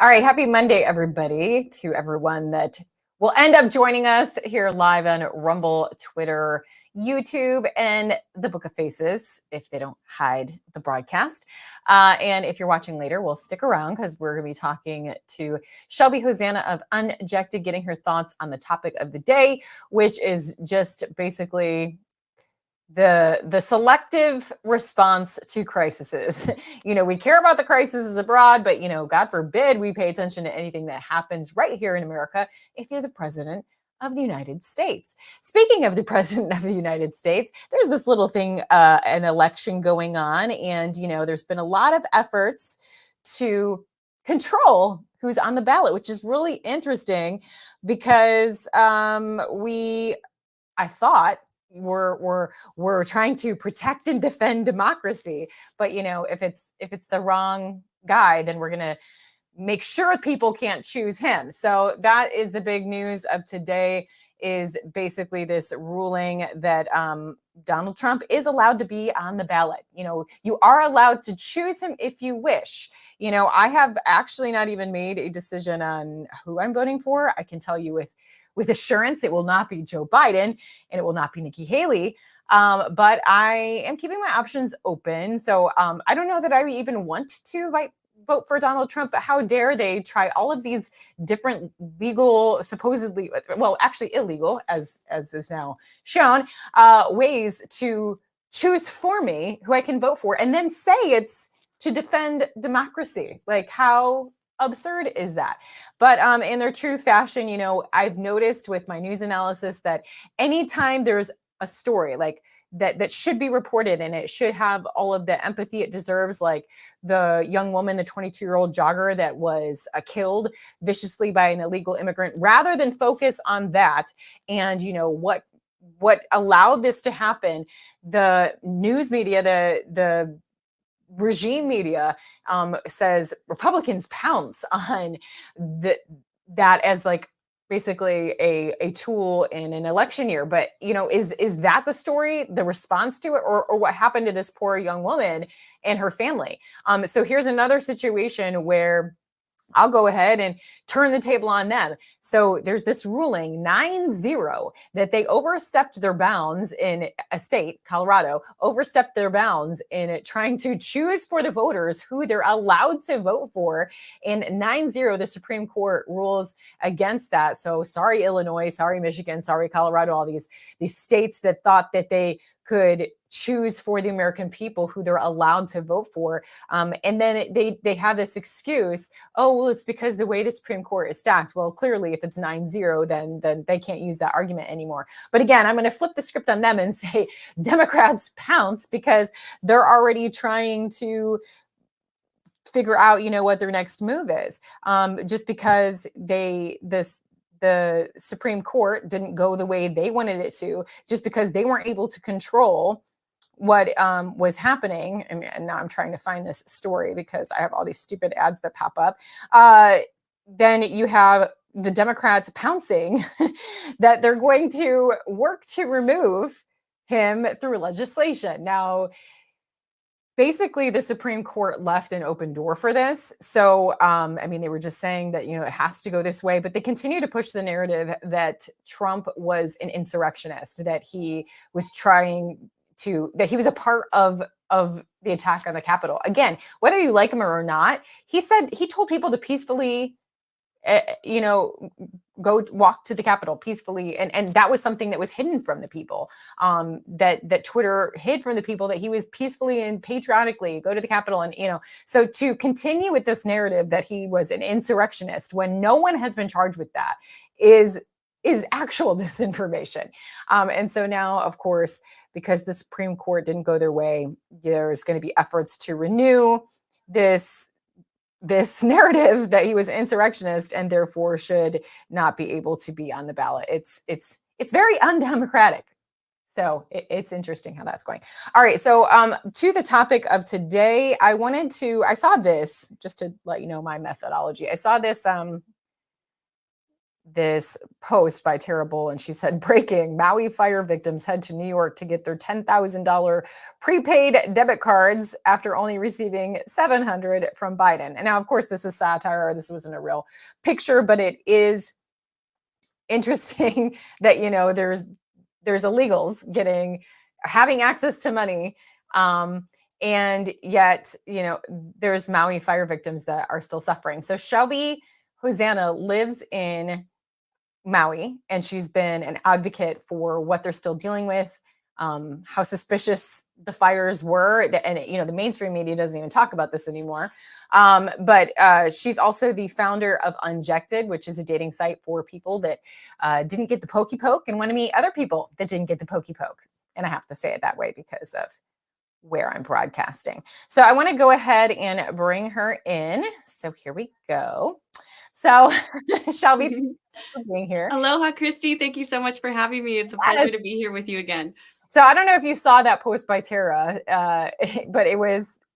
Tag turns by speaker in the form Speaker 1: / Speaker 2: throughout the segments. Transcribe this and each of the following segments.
Speaker 1: All right, happy Monday, everybody, to everyone that will end up joining us here live on Rumble, Twitter, YouTube, and the Book of Faces, if they don't hide the broadcast. And if you're watching later, we'll stick around because we're going to be talking to Shelby Hosanna of Unjected, getting her thoughts on the topic of the day, which is just basically the selective response to crises. We care about the crises abroad, but God forbid we pay attention to anything that happens right here in America if you're the president of the United States. Speaking of the president of the United States, there's this little thing, an election going on, and there's been a lot of efforts to control who's on the ballot, which is really interesting because I thought we're trying to protect and defend democracy, but if it's the wrong guy, then we're gonna make sure people can't choose him. So that is the big news of today, is basically this ruling that Donald Trump is allowed to be on the ballot. You are allowed to choose him if you wish. I have actually not even made a decision on who I'm voting for. I can tell you with assurance, it will not be Joe Biden and it will not be Nikki Haley. But I am keeping my options open. So I don't know that I even want to vote for Donald Trump, but how dare they try all of these different legal, supposedly, well, actually illegal, as is now shown, ways to choose for me who I can vote for, and then say it's to defend democracy. Like, how absurd is that? But in their true fashion, I've noticed with my news analysis that anytime there's a story like that should be reported and it should have all of the empathy it deserves, like the young woman, the 22-year-old jogger that was killed viciously by an illegal immigrant, rather than focus on that and what allowed this to happen, the news media, the regime media says Republicans pounce on that as like basically a tool in an election year. But is that the story, the response to it, or what happened to this poor young woman and her family? So here's another situation where I'll go ahead and turn the table on them. So there's this ruling 9-0 that they overstepped their bounds in a state, Colorado, overstepped their bounds in trying to choose for the voters who they're allowed to vote for. And 9-0, the Supreme Court rules against that. So sorry, Illinois, sorry, Michigan, sorry, Colorado, all these states that thought that they could choose for the American people who they're allowed to vote for. And then they have this excuse, oh, well, it's because the way the Supreme Court is stacked. Well, clearly, if it's 9-0, then they can't use that argument anymore. But again, I'm going to flip the script on them and say Democrats pounce because they're already trying to figure out, what their next move is. Just because the Supreme Court didn't go the way they wanted it to, just because they weren't able to control what was happening. And now I'm trying to find this story because I have all these stupid ads that pop up. Then you have the Democrats pouncing that they're going to work to remove him through legislation. Now, basically, the Supreme Court left an open door for this. So, they were just saying that, it has to go this way, but they continue to push the narrative that Trump was an insurrectionist, that he was that he was a part of the attack on the Capitol. Again, whether you like him or not, he told people to peacefully, go walk to the Capitol peacefully. And that was something that was hidden from the people, that Twitter hid from the people, that he was peacefully and patriotically go to the Capitol. And, so to continue with this narrative that he was an insurrectionist when no one has been charged with that is actual disinformation. And so now, of course, because the Supreme Court didn't go their way, there's going to be efforts to renew this narrative that he was an insurrectionist and therefore should not be able to be on the ballot. It's very undemocratic. So it's interesting how that's going. All right. So to the topic of today, I saw this just to let you know my methodology. I saw this this post by Terrible, and she said, breaking, Maui fire victims head to New York to get their $10,000 prepaid debit cards after only receiving 700 from Biden. And now, of course, this is satire. This wasn't a real picture, but it is interesting that, there's illegals having access to money. And yet, there's Maui fire victims that are still suffering. So Shelby Hosanna lives in Maui, and she's been an advocate for what they're still dealing with, how suspicious the fires were. And, the mainstream media doesn't even talk about this anymore. But she's also the founder of Unjected, which is a dating site for people that didn't get the pokey poke and want to meet other people that didn't get the pokey poke. And I have to say it that way because of where I'm broadcasting. So I want to go ahead and bring her in. So here we go. So Shelby, thanks for being here.
Speaker 2: Aloha, Christy. Thank you so much for having me. It's a pleasure to be here with you again.
Speaker 1: So I don't know if you saw that post by Tara, but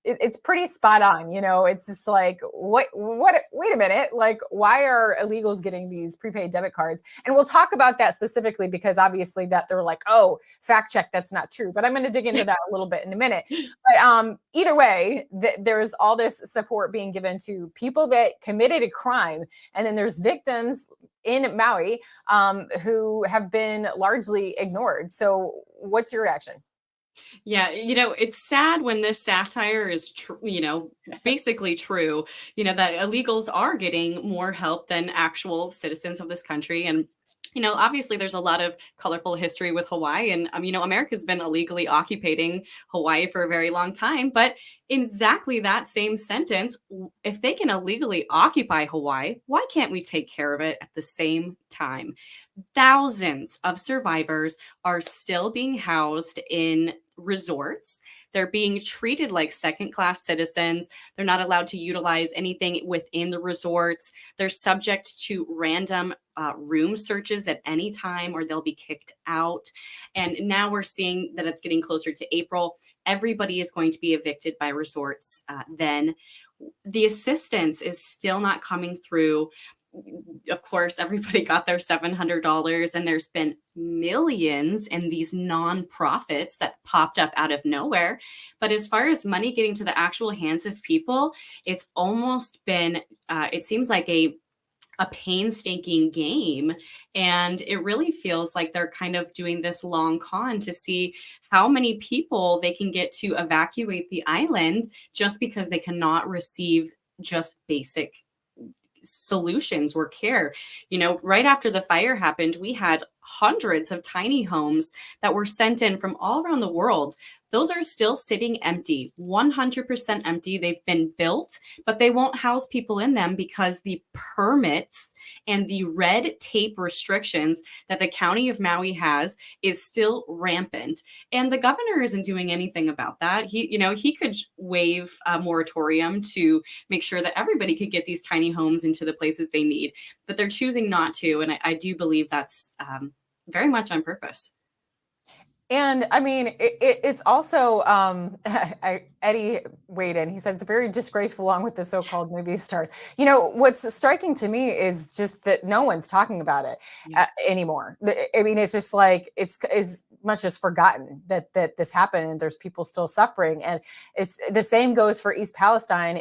Speaker 1: it's pretty spot on. It's just like, wait a minute. Like, why are illegals getting these prepaid debit cards? And we'll talk about that specifically because obviously that they're like, oh, fact check, that's not true. But I'm going to dig into that a little bit in a minute. But either way, there's all this support being given to people that committed a crime. And then there's victims in Maui who have been largely ignored. So what's your reaction?
Speaker 2: Yeah, it's sad when this satire is, basically true, that illegals are getting more help than actual citizens of this country. And obviously there's a lot of colorful history with Hawaii, and America's been illegally occupying Hawaii for a very long time. But in exactly that same sentence, if they can illegally occupy Hawaii, why can't we take care of it at the same time? Thousands of survivors are still being housed in resorts. They're being treated like second-class citizens. They're not allowed to utilize anything within the resorts. They're subject to random room searches at any time, or they'll be kicked out. And now we're seeing that it's getting closer to April. Everybody is going to be evicted by resorts then. The assistance is still not coming through. Of course, everybody got their $700, and there's been millions in these nonprofits that popped up out of nowhere. But as far as money getting to the actual hands of people, it's almost been, it seems like a painstaking game. And it really feels like they're kind of doing this long con to see how many people they can get to evacuate the island just because they cannot receive just basic solutions or care. Right after the fire happened, we had hundreds of tiny homes that were sent in from all around the world. Those are still sitting empty, 100% empty. They've been built, but they won't house people in them because the permits and the red tape restrictions that the county of Maui has is still rampant. And the governor isn't doing anything about that. He could waive a moratorium to make sure that everybody could get these tiny homes into the places they need, but they're choosing not to. And I do believe that's very much on purpose.
Speaker 1: And I mean, it's also, Eddie weighed in. He said it's very disgraceful along with the so-called movie stars. What's striking to me is just that no one's talking about it anymore. I mean, it's just like, it's as much as forgotten that this happened and there's people still suffering. And it's the same goes for East Palestine,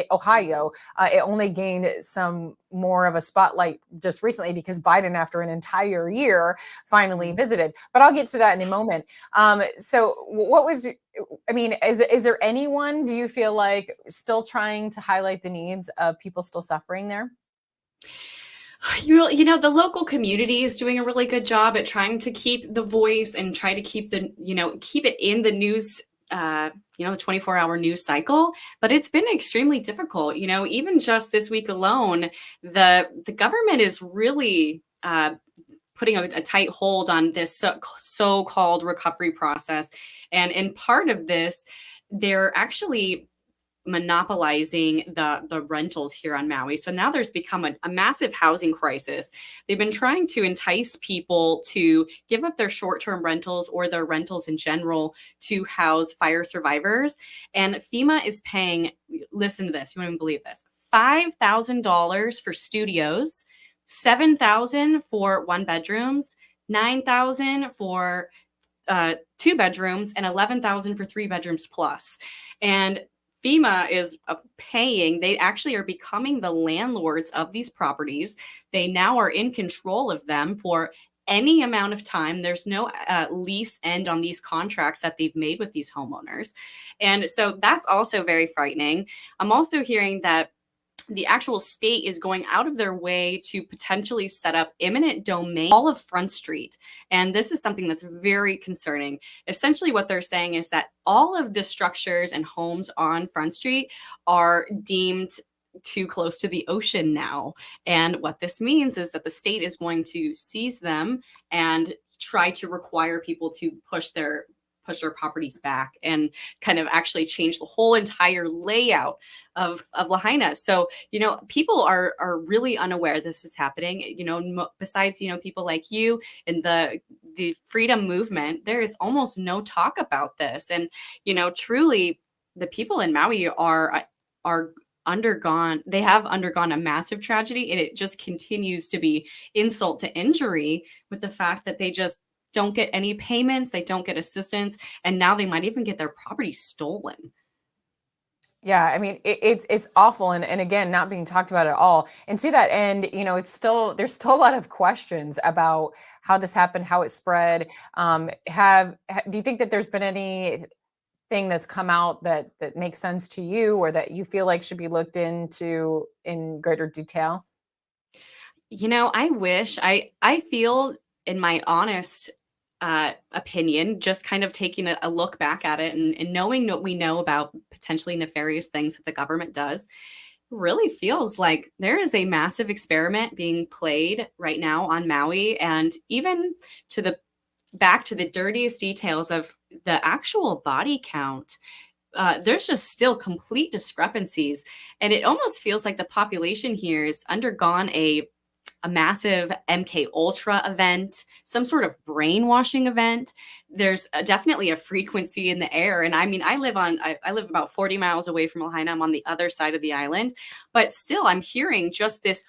Speaker 1: Ohio. It only gained some more of a spotlight just recently because Biden, after an entire year, finally visited. But I'll get to that in a moment. So what was, I mean, is there anyone, do you feel like, still trying to highlight the needs of people still suffering there?
Speaker 2: The local community is doing a really good job at trying to keep the voice and try to keep keep it in the news, the 24-hour news cycle, but it's been extremely difficult. Even just this week alone, the government is really putting a tight hold on this so-called recovery process. And in part of this, they're actually monopolizing the rentals here on Maui. So now there's become a massive housing crisis. They've been trying to entice people to give up their short-term rentals or their rentals in general to house fire survivors. And FEMA is paying, listen to this, you won't even believe this, $5,000 for studios 7,000 for 1 bedrooms, 9,000 for 2 bedrooms, and 11,000 for 3 bedrooms plus. And FEMA is paying, they actually are becoming the landlords of these properties. They now are in control of them for any amount of time. There's no lease end on these contracts that they've made with these homeowners. And so that's also very frightening. I'm also hearing that the actual state is going out of their way to potentially set up eminent domain all of Front Street. And this is something that's very concerning. Essentially, what they're saying is that all of the structures and homes on Front Street are deemed too close to the ocean now. And what this means is that the state is going to seize them and try to require people to push their properties back and kind of actually change the whole entire layout of Lahaina. So, people are really unaware this is happening. Besides, people like you and the freedom movement, there is almost no talk about this. And, truly the people in Maui they have undergone a massive tragedy, and it just continues to be insult to injury with the fact that they just don't get any payments, they don't get assistance, and now they might even get their property stolen.
Speaker 1: Yeah, I mean, it's awful, and again, not being talked about at all. And to that end, there's still a lot of questions about how this happened, how it spread. Do you think that there's been anything that's come out that makes sense to you, or that you feel like should be looked into in greater detail?
Speaker 2: I wish I feel, in my honest opinion, just kind of taking a look back at it and knowing what we know about potentially nefarious things that the government does, really feels like there is a massive experiment being played right now on Maui. And even back to the dirtiest details of the actual body count, there's just still complete discrepancies. And it almost feels like the population here has undergone a massive MK Ultra event, some sort of brainwashing event. There's definitely a frequency in the air. And I mean, I live about 40 miles away from Lahaina. I'm on the other side of the island, but still I'm hearing just this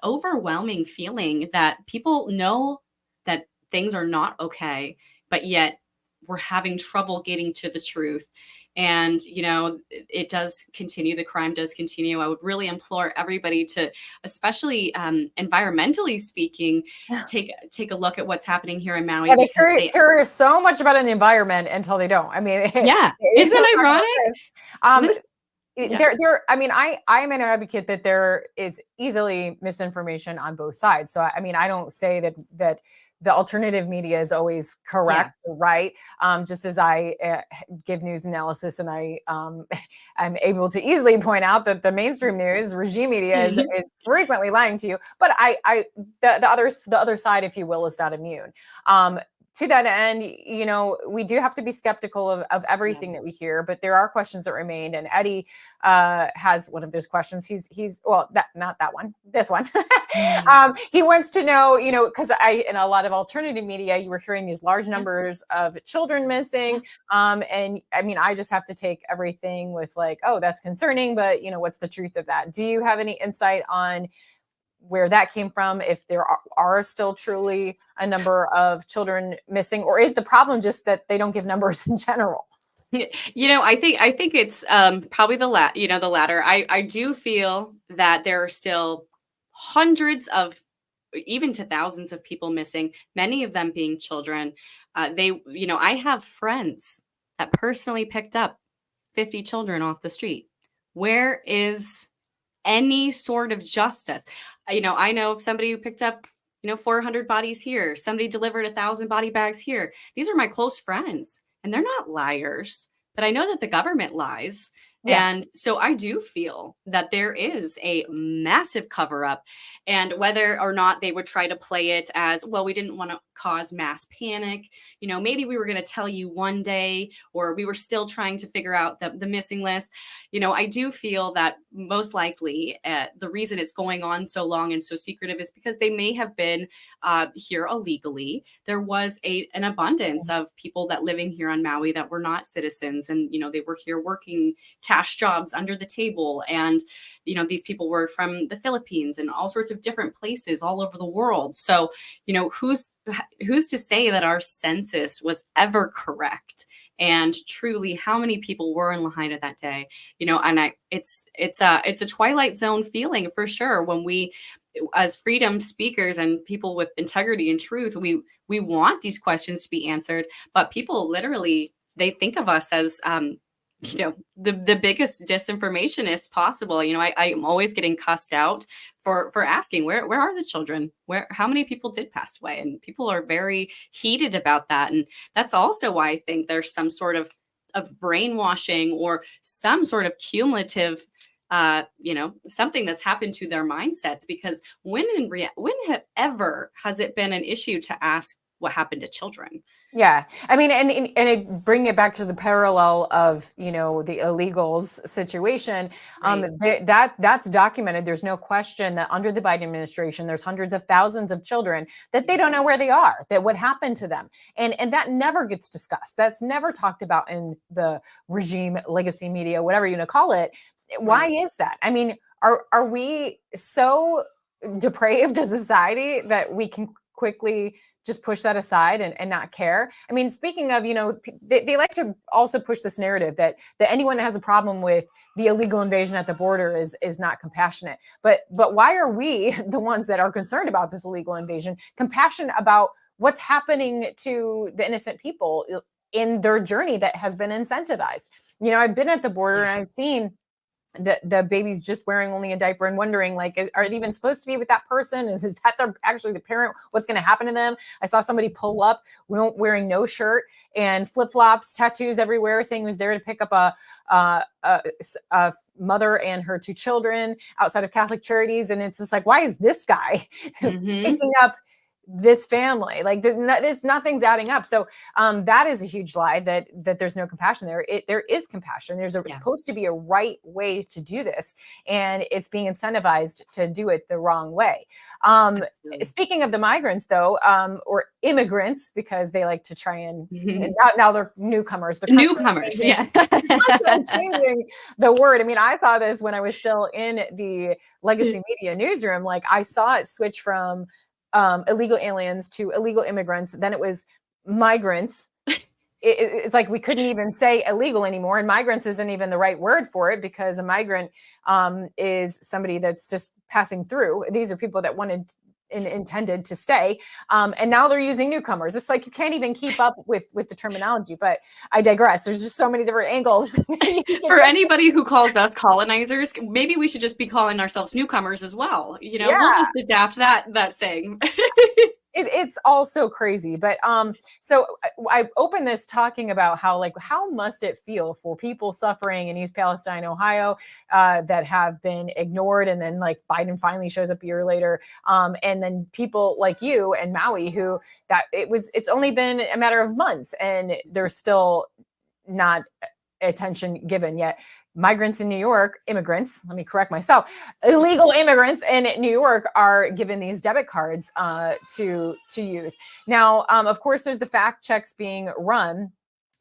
Speaker 2: overwhelming feeling that people know that things are not okay, but yet we're having trouble getting to the truth. And, it does continue. The crime does continue. I would really implore everybody to, especially environmentally speaking, take a look at what's happening here in Maui.
Speaker 1: Yeah, they care so much about the environment until they don't. I mean,
Speaker 2: yeah, isn't that ironic?
Speaker 1: I mean, I'm an advocate that there is easily misinformation on both sides. So, I mean, I don't say that the alternative media is always correct, right? Just as I give news analysis, and I'm able to easily point out that the mainstream news, regime media, is frequently lying to you. But the other side, if you will, is not immune. To that end, we do have to be skeptical of everything that we hear, but there are questions that remain. And Eddie has one of those questions. He's not that one, this one. He wants to know, because in a lot of alternative media, you were hearing these large numbers of children missing. And I mean, I just have to take everything with like, oh, that's concerning, but what's the truth of that? Do you have any insight on where that came from, if there are still truly a number of children missing, or is the problem just that they don't give numbers in general?
Speaker 2: I think it's probably the latter. I do feel that there are still hundreds of, even to thousands of people missing, many of them being children. I have friends that personally picked up 50 children off the street. Where is any sort of justice? I know somebody who picked up 400 bodies here, somebody delivered 1,000 body bags here. These are my close friends, and they're not liars, but I know that the government lies. Yeah. And so I do feel that there is a massive cover up, and whether or not they would try to play it as, well, we didn't want to cause mass panic. Maybe we were going to tell you one day, or we were still trying to figure out the missing list. I do feel that most likely the reason it's going on so long and so secretive is because they may have been here illegally. There was an abundance of people that living here on Maui that were not citizens, and they were here working cash jobs under the table. And, these people were from the Philippines and all sorts of different places all over the world. So, who's to say that our census was ever correct? And truly, how many people were in Lahaina that day? It's a Twilight Zone feeling for sure when we, as freedom speakers and people with integrity and truth, we want these questions to be answered, but people literally, they think of us as the biggest disinformationists possible. I'm always getting cussed out for asking where are the children, how many people did pass away, and people are very heated about that. And that's also why I think there's some sort of brainwashing or some sort of cumulative something that's happened to their mindsets, because when ever has it been an issue to ask what happened to children?
Speaker 1: Yeah. I mean, and it bring it back to the parallel of, the illegals situation.
Speaker 2: Right.
Speaker 1: That's documented. There's no question that under the Biden administration, there's hundreds of thousands of children that they don't know where they are, that what happened to them. And that never gets discussed. That's never talked about in the regime, legacy media, whatever you want to call it. Why is that? I mean, are we so depraved as a society that we can quickly just push that aside and not care? I mean, speaking of, they like to also push this narrative that anyone that has a problem with the illegal invasion at the border is not compassionate. But why are we, the ones that are concerned about this illegal invasion, compassionate about what's happening to the innocent people in their journey that has been incentivized? I've been at the border and I've seen the baby's just wearing only a diaper and wondering, like, are they even supposed to be with that person? Is that actually the parent? What's going to happen to them? I saw somebody pull up wearing no shirt and flip-flops, tattoos everywhere, saying he was there to pick up a mother and her two children outside of Catholic Charities. And it's just like, why is this guy picking up this family? Like, nothing's adding up. So that is a huge lie that there's no compassion there. There is compassion. There's supposed to be a right way to do this, and it's being incentivized to do it the wrong way. Speaking of the migrants, though, or immigrants, because they like to try and now they're newcomers. They're
Speaker 2: newcomers,
Speaker 1: changing the word. I mean, I saw this when I was still in the legacy media newsroom. Like, I saw it switch from illegal aliens to illegal immigrants. Then it was migrants. It's like we couldn't even say illegal anymore. And migrants isn't even the right word for it, because a migrant is somebody that's just passing through. These are people that wanted and intended to stay. And now they're using newcomers. It's like you can't even keep up with the terminology, but I digress. There's just so many different angles.
Speaker 2: For anybody who calls us colonizers, maybe we should just be calling ourselves newcomers as well. We'll just adapt that saying.
Speaker 1: It's all so crazy. But so I opened this talking about how must it feel for people suffering in East Palestine, Ohio, that have been ignored, and then like Biden finally shows up a year later, and then people like you and Maui, who it's only been a matter of months and there's still not attention given yet. Migrants in New York, immigrants, let me correct myself, illegal immigrants in New York are given these debit cards to use. Now, of course, there's the fact checks being run,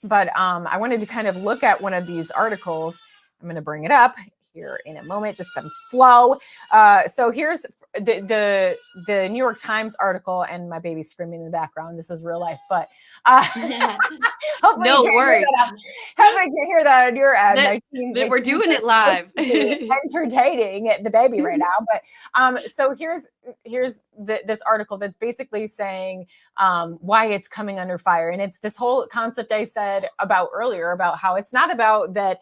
Speaker 1: but I wanted to kind of look at one of these articles. I'm going to bring it up here in a moment, just some slow. So here's the New York Times article, and my baby's screaming in the background. This is real life, but hopefully
Speaker 2: no worries.
Speaker 1: Hopefully you can hear that on your end.
Speaker 2: We're doing it live.
Speaker 1: Entertaining the baby right now. But so here's this article that's basically saying why it's coming under fire. And it's this whole concept I said about earlier about how it's not about that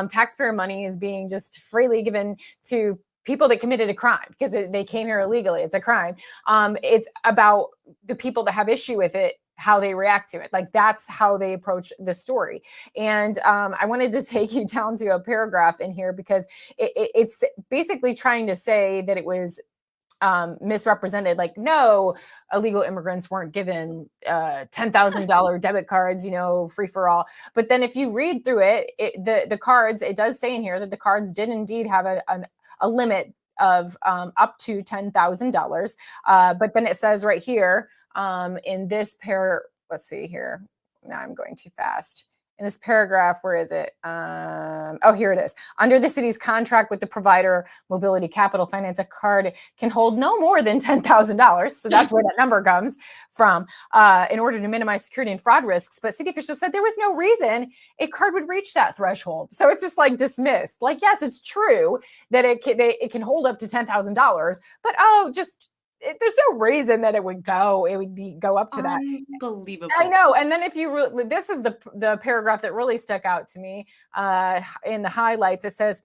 Speaker 1: taxpayer money is being just freely given to people that committed a crime because they came here illegally. It's a crime. It's about the people that have issue with it, how they react to it. Like, that's how they approach the story. And I wanted to take you down to a paragraph in here because it's basically trying to say that it was misrepresented. Like, no, illegal immigrants weren't given $10,000 debit cards, free for all. But then if you read through it, the cards, it does say in here that the cards did indeed have a limit of up to $10,000. But then it says right here in this let's see here. Now I'm going too fast. in this paragraph, where is it? Oh, here it is. Under the city's contract with the provider, Mobility Capital Finance, a card can hold no more than $10,000. So that's where that number comes from, in order to minimize security and fraud risks. But city officials said there was no reason a card would reach that threshold. So it's just like dismissed. Like, yes, it's true that it can hold up to $10,000, but there's no reason that it would go up to that.
Speaker 2: Unbelievable.
Speaker 1: I know. And then if you this is the paragraph that really stuck out to me in the highlights. It says,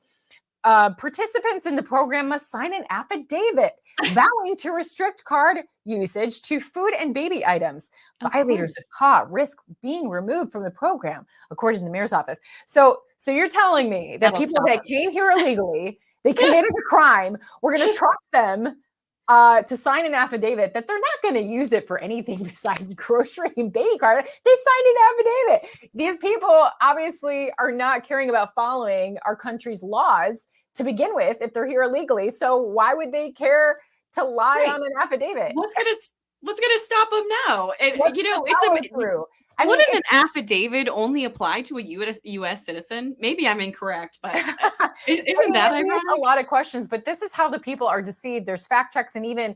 Speaker 1: participants in the program must sign an affidavit vowing to restrict card usage to food and baby items. Violators, if caught, risk being removed from the program, according to the mayor's office. So you're telling me that people that came here illegally, they committed a crime, we're going to trust them to sign an affidavit that they're not going to use it for anything besides grocery and baby card. They signed an affidavit. These people obviously are not caring about following our country's laws to begin with if they're here illegally. So why would they care to lie on an affidavit?
Speaker 2: What's gonna stop them now? And
Speaker 1: it's
Speaker 2: wouldn't an affidavit only apply to a U.S. citizen? Maybe I'm incorrect, but isn't that ironic?
Speaker 1: A lot of questions, but this is how the people are deceived. There's fact checks, and even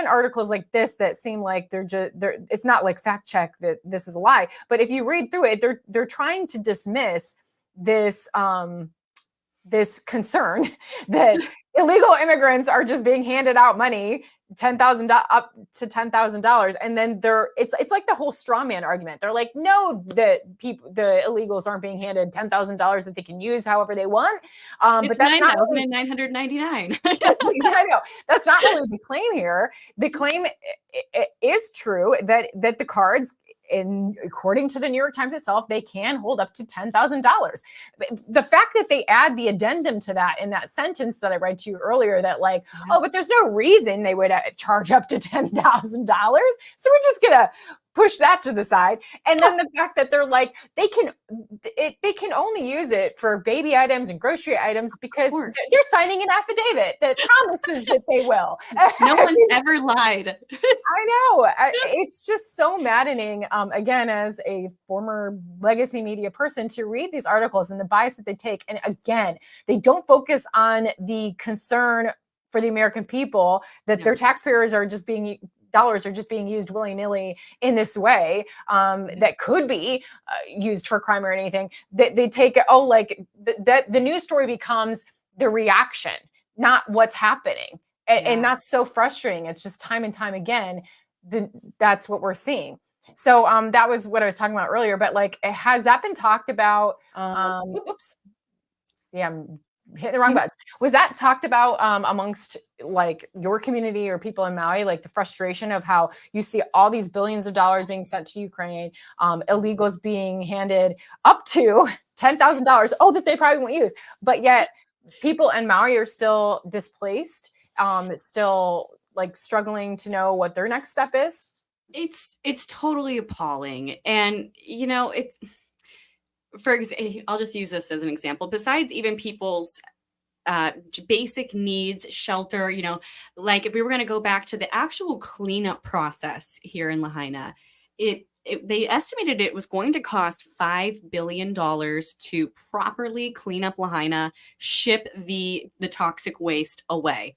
Speaker 1: articles like this that seem like it's not like fact check that this is a lie. But if you read through it, they're trying to dismiss this this concern that illegal immigrants are just being handed out money, $10,000 up to $10,000, and then it's like the whole straw man argument. They're like, no, the illegals aren't being handed $10,000 that they can use however they want.
Speaker 2: It's
Speaker 1: but that's
Speaker 2: $9,999.
Speaker 1: I know that's not really the claim here. The claim is true that the cards, according to the New York Times itself, they can hold up to $10,000. The fact that they add the addendum to that in that sentence that I read to you earlier, that like, but there's no reason they would charge up to $10,000. So we're just going to push that to the side. And then the fact that they're like, they can only use it for baby items and grocery items because they're signing an affidavit that promises that they will.
Speaker 2: No one's ever lied.
Speaker 1: I know. It's just so maddening, again, as a former legacy media person, to read these articles and the bias that they take. And again, they don't focus on the concern for the American people that their taxpayers are just being dollars are just being used willy-nilly in this way, that could be used for crime or anything. They take that the news story becomes the reaction, not what's happening. And that's so frustrating. It's just time and time again, that's what we're seeing. So that was what I was talking about earlier. But like, has that been talked about? Oops. See, I'm hitting the wrong buttons. Was that talked about amongst like your community or people in Maui, like the frustration of how you see all these billions of dollars being sent to Ukraine, illegals being handed up to $10,000, that they probably won't use, but yet people in Maui are still displaced, still like struggling to know what their next step is?
Speaker 2: It's totally appalling. And I'll just use this as an example. Besides even people's basic needs, shelter, like if we were going to go back to the actual cleanup process here in Lahaina, they estimated it was going to cost $5 billion to properly clean up Lahaina, ship the toxic waste away.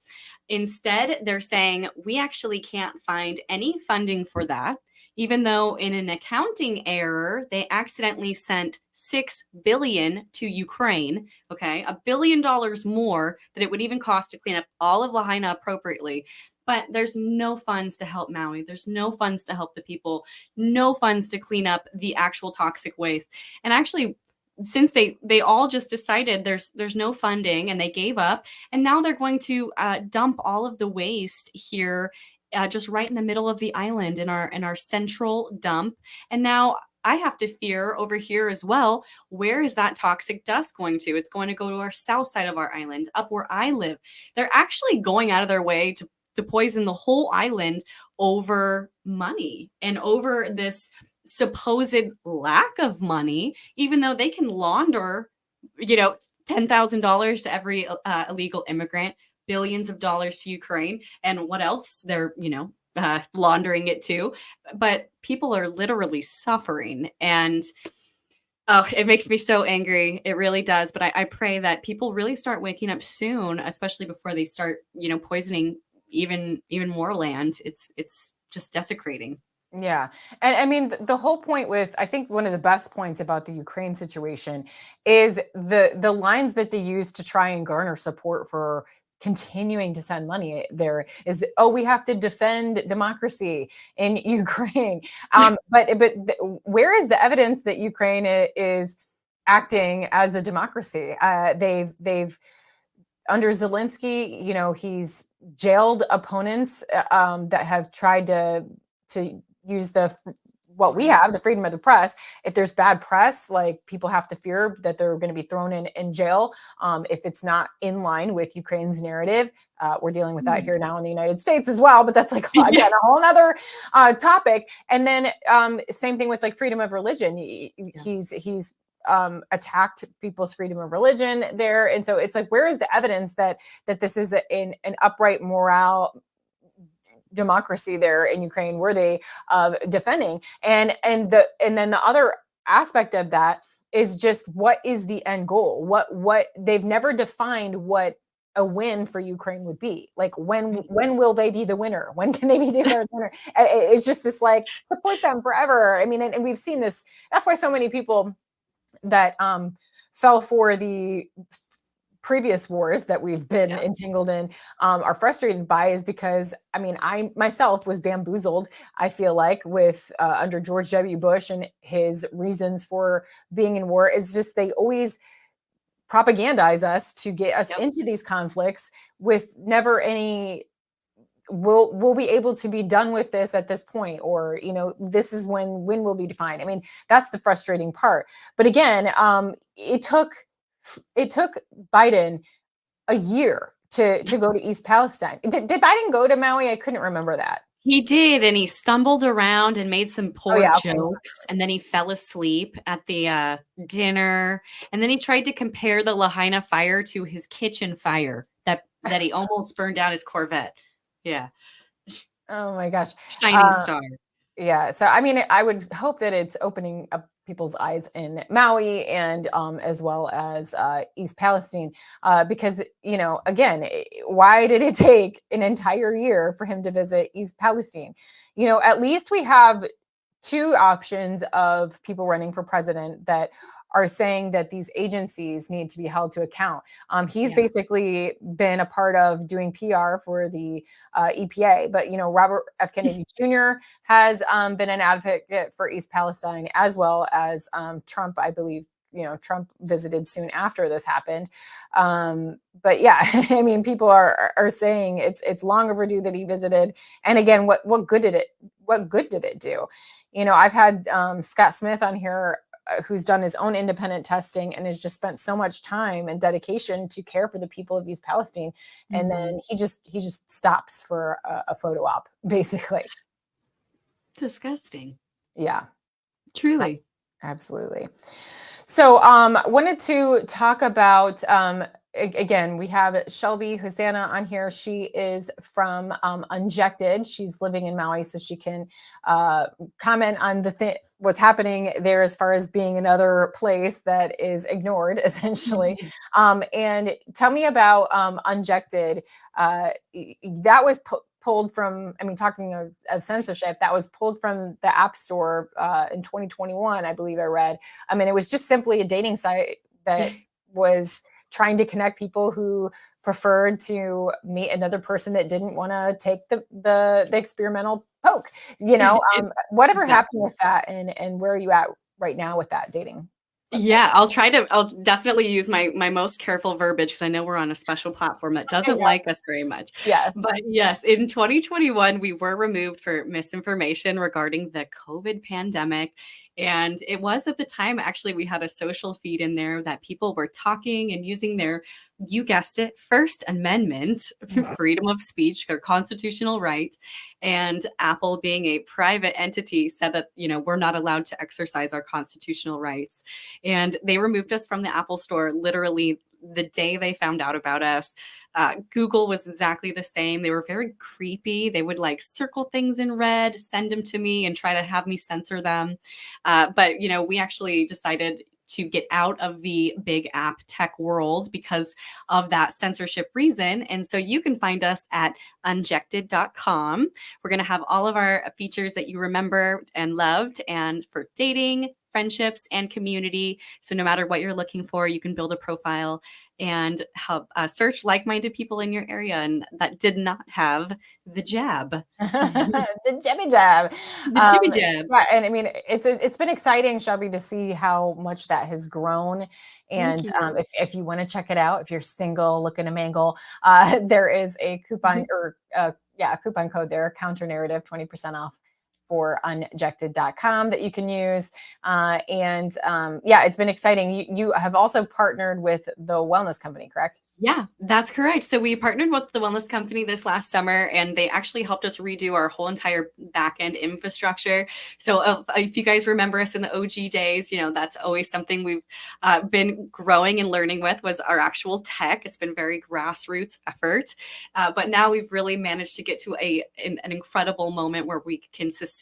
Speaker 2: Instead, they're saying we actually can't find any funding for that, even though in an accounting error, they accidentally sent $6 billion to Ukraine, okay? $1 billion more than it would even cost to clean up all of Lahaina appropriately. But there's no funds to help Maui. There's no funds to help the people, no funds to clean up the actual toxic waste. And actually, since they all just decided there's no funding and they gave up, and now they're going to dump all of the waste here just right in the middle of the island in our central dump. And now I have to fear over here as well, where is that toxic dust going to? It's going to go to our south side of our island, up where I live. They're actually going out of their way to poison the whole island over money and over this supposed lack of money, even though they can launder, $10,000 to every illegal immigrant, billions of dollars to Ukraine, and what else they're, laundering it to. But people are literally suffering. And Oh, it makes me so angry. It really does. But I pray that people really start waking up soon, especially before they start, poisoning even more land. It's just desecrating.
Speaker 1: Yeah. And I mean, the whole point with, I think one of the best points about the Ukraine situation is the lines that they use to try and garner support for continuing to send money there is, oh, we have to defend democracy in Ukraine. Where is the evidence that Ukraine is acting as a democracy? They've under Zelensky, he's jailed opponents that have tried to use what we have, the freedom of the press. If there's bad press, like, people have to fear that they're going to be thrown in jail if it's not in line with Ukraine's narrative. We're dealing with that here now in the United States as well, but that's like,
Speaker 2: Yeah.
Speaker 1: again, a whole nother topic. And then same thing with like freedom of religion. He's attacked people's freedom of religion there, and so it's like, where is the evidence that this is an upright moral democracy there in Ukraine worthy of defending? And then the other aspect of that is just, what is the end goal? What they've never defined what a win for Ukraine would be. Like, when will they be the winner? When can they be declared winner? It's just this, like, support them forever. I mean, and we've seen this. That's why so many people that fell for the previous wars that we've been entangled in are frustrated by, is because, I mean, I myself was bamboozled, I feel like, with under George W. Bush and his reasons for being in war. Is just, they always propagandize us to get us into these conflicts with never any, we'll be able to be done with this at this point, or this is when will be defined. I mean, that's the frustrating part. But again, it took Biden a year to go to East Palestine. Did Biden go to Maui? I couldn't remember that.
Speaker 2: He did, and he stumbled around and made some
Speaker 1: Oh
Speaker 2: poor
Speaker 1: yeah, okay.
Speaker 2: jokes, and then he fell asleep at the dinner, and then he tried to compare the Lahaina fire to his kitchen fire that he almost burned down his Corvette. Yeah,
Speaker 1: Oh my gosh.
Speaker 2: shining star.
Speaker 1: Yeah. So, I mean, I would hope that it's opening up people's eyes in Maui, and as well as East Palestine, because, again, why did it take an entire year for him to visit East Palestine? At least we have two options of people running for president that are saying that these agencies need to be held to account. He's basically been a part of doing PR for the EPA, but Robert F. Kennedy Jr. has been an advocate for East Palestine, as well as Trump, I believe. Trump visited soon after this happened. But yeah, I mean, people are saying it's long overdue that he visited. And again, what good did it do? I've had Scott Smith on here, who's done his own independent testing and has just spent so much time and dedication to care for the people of East Palestine. And then he just stops for a photo op, basically.
Speaker 2: Disgusting.
Speaker 1: Yeah,
Speaker 2: Truly.
Speaker 1: absolutely. So wanted to talk about, again, we have Shelby Hosanna on here. She is from Unjected. She's living in Maui, so she can comment on what's happening there, as far as being another place that is ignored, essentially. And tell me about Unjected. That was pulled from, I mean, talking of censorship, that was pulled from the App Store in 2021, I believe I read. I mean, it was just simply a dating site that was trying to connect people who preferred to meet another person that didn't want to take the experimental poke. Whatever happened with that, and where are you at right now with that dating website?
Speaker 2: Yeah, I'll definitely use my most careful verbiage, because I know we're on a special platform that doesn't like us very much.
Speaker 1: Yes.
Speaker 2: But yes, in 2021, we were removed for misinformation regarding the COVID pandemic. And it was, at the time, actually, we had a social feed in there that people were talking and using their, you guessed it, First Amendment, freedom of speech, their constitutional right. And Apple, being a private entity, said that, we're not allowed to exercise our constitutional rights. And they removed us from the Apple Store literally the day they found out about us. Google was exactly the same. They were very creepy. They would circle things in red, send them to me, and try to have me censor them. But we actually decided to get out of the big app tech world because of that censorship reason. And so you can find us at unjected.com. We're going to have all of our features that you remember and loved, and for dating, friendships, and community. So no matter what you're looking for, you can build a profile and help search like-minded people in your area and that did not have the jab.
Speaker 1: The jibby jab.
Speaker 2: The jibby jab.
Speaker 1: Yeah, and I mean, it's been exciting, Shelby, to see how much that has grown.
Speaker 2: Thank
Speaker 1: And
Speaker 2: you.
Speaker 1: if you want to check it out, if you're single looking to mangle, there is a coupon or a coupon code there, counter narrative, 20% off for unjected.com that you can use. It's been exciting. You have also partnered with the wellness company, correct?
Speaker 2: Yeah, that's correct. So we partnered with the wellness company this last summer, and they actually helped us redo our whole entire back-end infrastructure. So if you guys remember us in the OG days, that's always something we've been growing and learning with, was our actual tech. It's been very grassroots effort. But now we've really managed to get to an incredible moment where we can sustain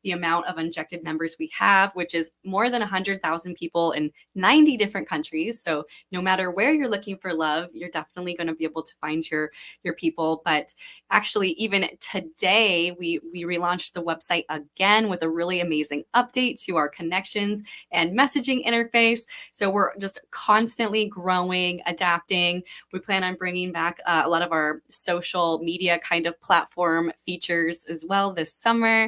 Speaker 2: the amount of Unjected members we have, which is more than 100,000 people in 90 different countries. So no matter where you're looking for love, you're definitely going to be able to find your people. But actually, even today, we relaunched the website again with a really amazing update to our connections and messaging interface. So we're just constantly growing, adapting. We plan on bringing back a lot of our social media kind of platform features as well this summer.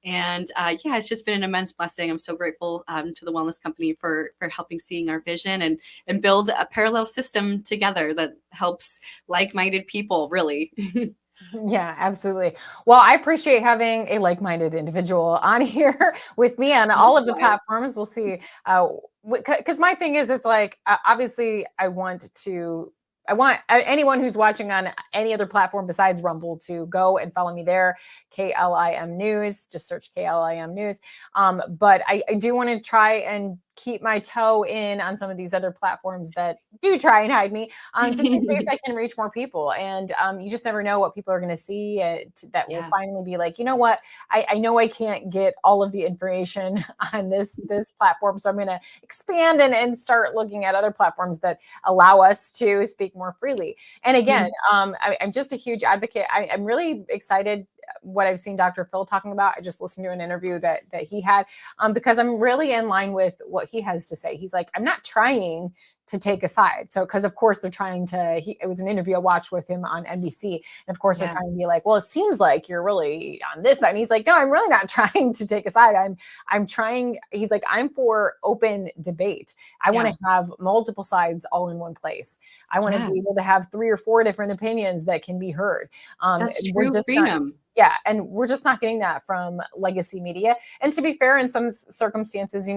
Speaker 2: And it's just been an immense blessing. I'm so grateful to the wellness company for helping seeing our vision and build a parallel system together that helps like-minded people, really.
Speaker 1: Yeah, absolutely. Well, I appreciate having a like-minded individual on here with me on all of the platforms. We'll see. Because my thing is, it's like, obviously I want anyone who's watching on any other platform besides Rumble to go and follow me there, KLIM News. Just search KLIM News. But I do want to try and keep my toe in on some of these other platforms that do try and hide me, just in case I can reach more people. And you just never know what people are going to see that will finally be like, you know what, I know I can't get all of the information on this platform, so I'm going to expand and start looking at other platforms that allow us to speak more freely. And again, I'm just a huge advocate. I'm really excited what I've seen Dr. Phil talking about. I just listened to an interview that he had, because I'm really in line with what he has to say. He's like, I'm not trying to take a side. So, because of course they're trying to, it was an interview I watched with him on NBC. And of course they're trying to be like, well, it seems like you're really on this side. And he's like, no, I'm really not trying to take a side. I'm trying, he's like, I'm for open debate. I want to have multiple sides all in one place. I want to be able to have 3 or 4 different opinions that can be heard.
Speaker 2: That's true freedom.
Speaker 1: And we're just not getting that from legacy media. And to be fair, in some circumstances,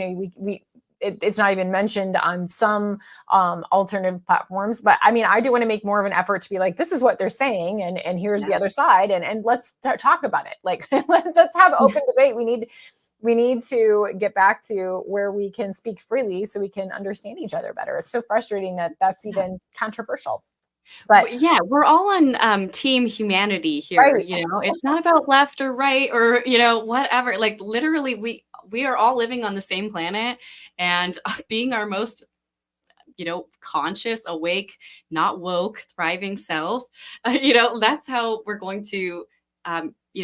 Speaker 1: it's not even mentioned on some alternative platforms. But I mean, I do want to make more of an effort to be like, this is what they're saying, and here's the other side, and let's talk about it. Like, let's have open debate. We need to get back to where we can speak freely so we can understand each other better. It's so frustrating that that's even controversial. But
Speaker 2: we're all on team humanity here.
Speaker 1: Right.
Speaker 2: It's not about left or right or whatever. Like, literally, we are all living on the same planet and being our most conscious, awake, not woke, thriving self. That's how we're going to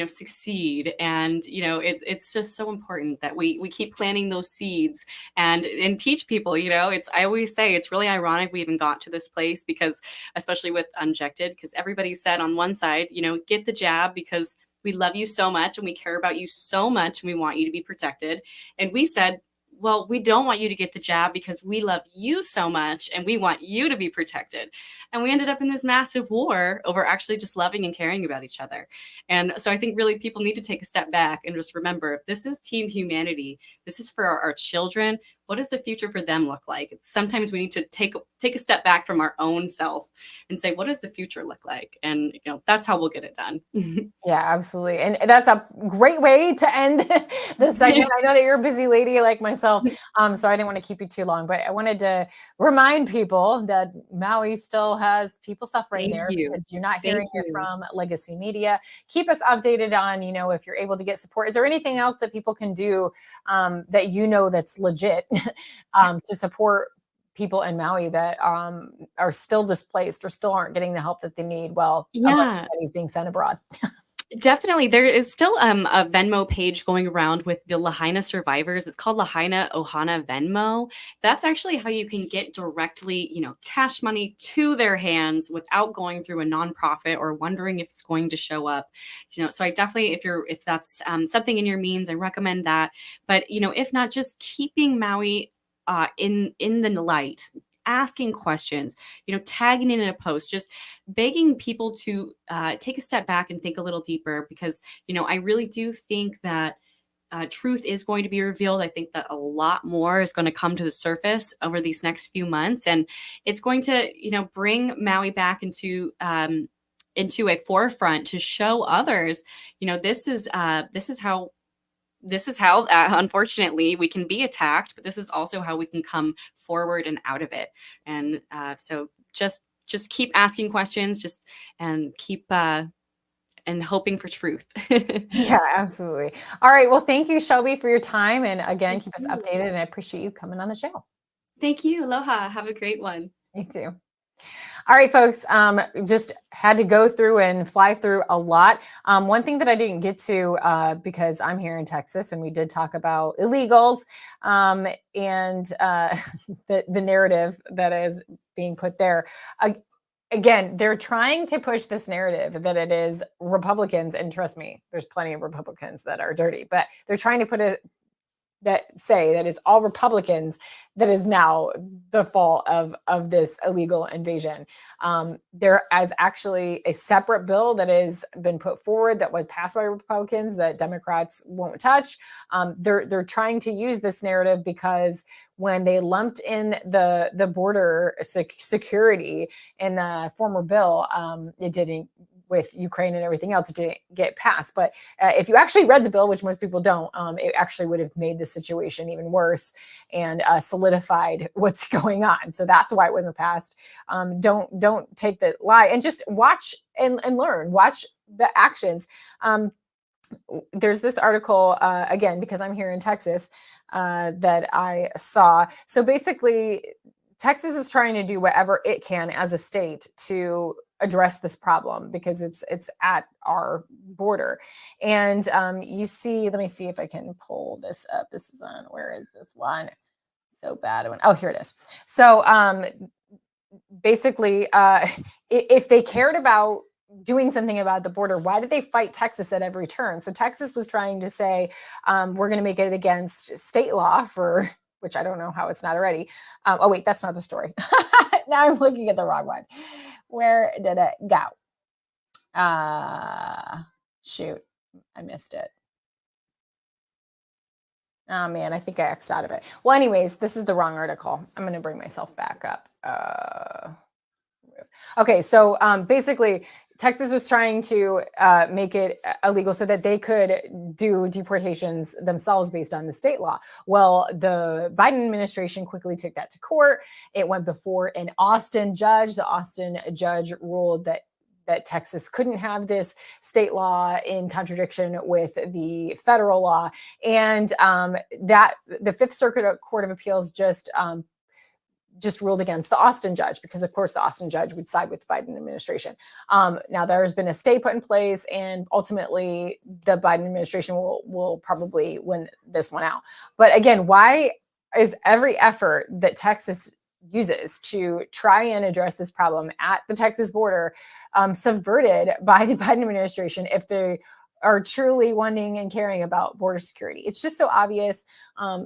Speaker 2: succeed. And it's just so important that we keep planting those seeds and teach people. I always say it's really ironic we even got to this place, because especially with Unjected, because everybody said on one side, get the jab because we love you so much and we care about you so much and we want you to be protected. And we said, well, we don't want you to get the jab because we love you so much and we want you to be protected. And we ended up in this massive war over actually just loving and caring about each other. And so I think really people need to take a step back and just remember, this is team humanity. This is for our children. What does the future for them look like? Sometimes we need to take a step back from our own self and say, what does the future look like? And that's how we'll get it done.
Speaker 1: Yeah, absolutely. And that's a great way to end the segment. I know that you're a busy lady like myself, so I didn't want to keep you too long, but I wanted to remind people that Maui still has people suffering because you're not hearing it from legacy media. Keep us updated on, if you're able to get support. Is there anything else that people can do that that's legit to support people in Maui that are still displaced or still aren't getting the help that they need. Well, a bunch of
Speaker 2: Yeah.
Speaker 1: money is being sent abroad.
Speaker 2: Definitely. There is still a Venmo page going around with the Lahaina survivors. It's called Lahaina Ohana Venmo. That's actually how you can get directly, cash money to their hands without going through a nonprofit or wondering if it's going to show up. So I definitely, if that's something in your means, I recommend that. But if not, just keeping Maui in the light, asking questions, tagging in a post, just begging people to take a step back and think a little deeper, because I really do think that truth is going to be revealed. I think that a lot more is going to come to the surface over these next few months, and it's going to bring Maui back into a forefront to show others, this is how unfortunately we can be attacked, but this is also how we can come forward and out of it. And so just keep asking questions, and keep and hoping for truth.
Speaker 1: Yeah, absolutely. All right. Well, thank you, Shelby, for your time. And again,
Speaker 2: Thank
Speaker 1: keep us
Speaker 2: you.
Speaker 1: updated. And I appreciate you coming on the show.
Speaker 2: Thank you. Aloha. Have a great one.
Speaker 1: You too. All right, folks, just had to go through and fly through a lot. One thing that I didn't get to, because I'm here in Texas and we did talk about illegals, and the narrative that is being put there. Again, they're trying to push this narrative that it is Republicans, and trust me, there's plenty of Republicans that are dirty, but they're trying to put it that say that it's all Republicans that is now the fault of this illegal invasion. There is actually a separate bill that has been put forward that was passed by Republicans that Democrats won't touch. They're trying to use this narrative because when they lumped in the border security in the former bill, it didn't, with Ukraine and everything else, it didn't get passed. But if you actually read the bill, which most people don't, it actually would have made the situation even worse and solidified what's going on. So that's why it wasn't passed. Don't take the lie, and just watch and learn. Watch the actions. There's this article, again, because I'm here in Texas, that I saw. So basically, Texas is trying to do whatever it can as a state to address this problem because it's at our border. And you see, let me see if I can pull this up. This is on, where is this one? So bad one. Oh, here it is. So basically, if they cared about doing something about the border, why did they fight Texas at every turn? So Texas was trying to say, we're going to make it against state law for, which I don't know how it's not already. Oh, wait, that's not the story. Now I'm looking at the wrong one. Where did it go? Shoot, I missed it. Oh man, I think I X'd out of it. Well, anyways, this is the wrong article. I'm going to bring myself back up. Okay, so basically, Texas was trying to make it illegal so that they could do deportations themselves based on the state law. Well, the Biden administration quickly took that to court. It went before an Austin judge. The Austin judge ruled that Texas couldn't have this state law in contradiction with the federal law, and that the Fifth Circuit Court of Appeals just ruled against the Austin judge, because of course the Austin judge would side with the Biden administration. Now there's been a stay put in place, and ultimately the Biden administration will probably win this one out. But again, why is every effort that Texas uses to try and address this problem at the Texas border subverted by the Biden administration if they are truly wanting and caring about border security? It's just so obvious.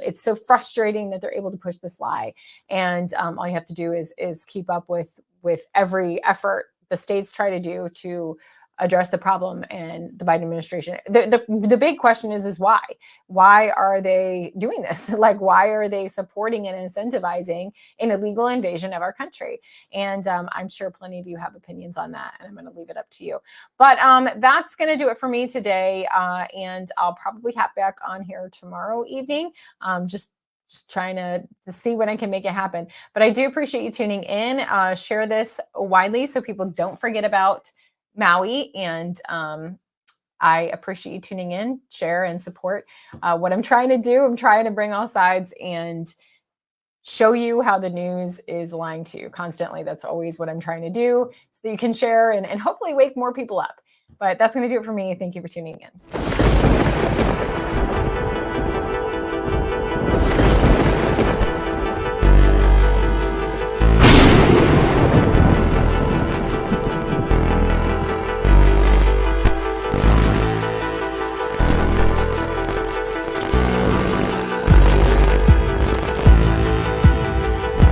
Speaker 1: It's so frustrating that they're able to push this lie. And all you have to do is keep up with every effort the states try to do to address the problem, and the Biden administration. The big question is why? Why are they doing this? Like, why are they supporting and incentivizing an illegal invasion of our country? And I'm sure plenty of you have opinions on that, and I'm going to leave it up to you. But that's going to do it for me today. And I'll probably hop back on here tomorrow evening. Just trying to see when I can make it happen. But I do appreciate you tuning in. Share this widely so people don't forget about Maui, and I appreciate you tuning in, share, and support what I'm trying to do. I'm trying to bring all sides and show you how the news is lying to you constantly. That's always what I'm trying to do, so that you can share and hopefully wake more people up. But that's going to do it for me. Thank you for tuning in.